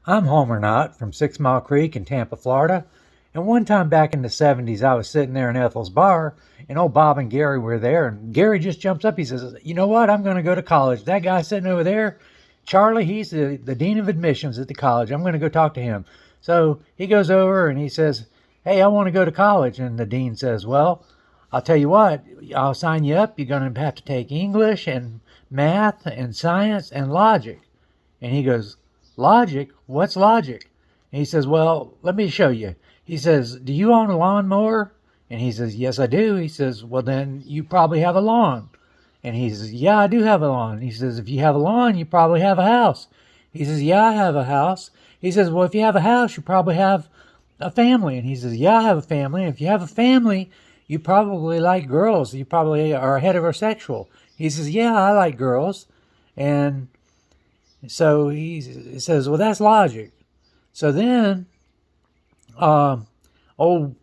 I'm Homer Knott from Sixmile Creek in Tampa, Florida. And one time back in the 70s, I was sitting there in Ethel's bar, and old Bob and Gary were there. And Gary just jumps up. He says, "You know what? I'm going to go to college. That guy sitting over there, Charlie, he's the dean of admissions at the college. I'm going to go talk to him." So he goes over and he says, "Hey, I want to go to college." And the dean says, "Well, I'll tell you what, I'll sign you up. You're going to have to take English and math and science and logic." And he goes, "Logic? What's logic?" And he says, "Well, let me show you." He says, "Do you own a lawnmower?" And he says, "Yes, I do." He says, "Well, then you probably have a lawn." And he says, "Yeah, I do have a lawn." He says, "If you have a lawn, you probably have a house." He says, "Yeah, I have a house." He says, "Well, if you have a house, you probably have a family." And he says, "Yeah, I have a family. And if you have a family, you probably like girls. You probably are heterosexual." He says, "Yeah, I like girls." And so he says, "Well, that's logic." So then, um, old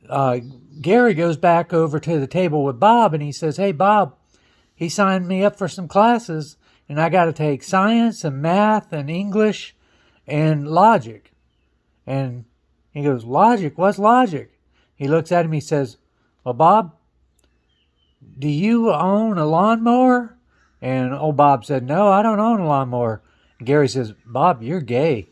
uh, Gary goes back over to the table with Bob and he says, "Hey, Bob, he signed me up for some classes and I got to take science and math and English and logic." And he goes, "Logic? What's logic?" He looks at him, he says, "Well, Bob, do you own a lawnmower?" And old Bob said, "No, I don't own a lawnmower." Gary says, "Bob, you're gay."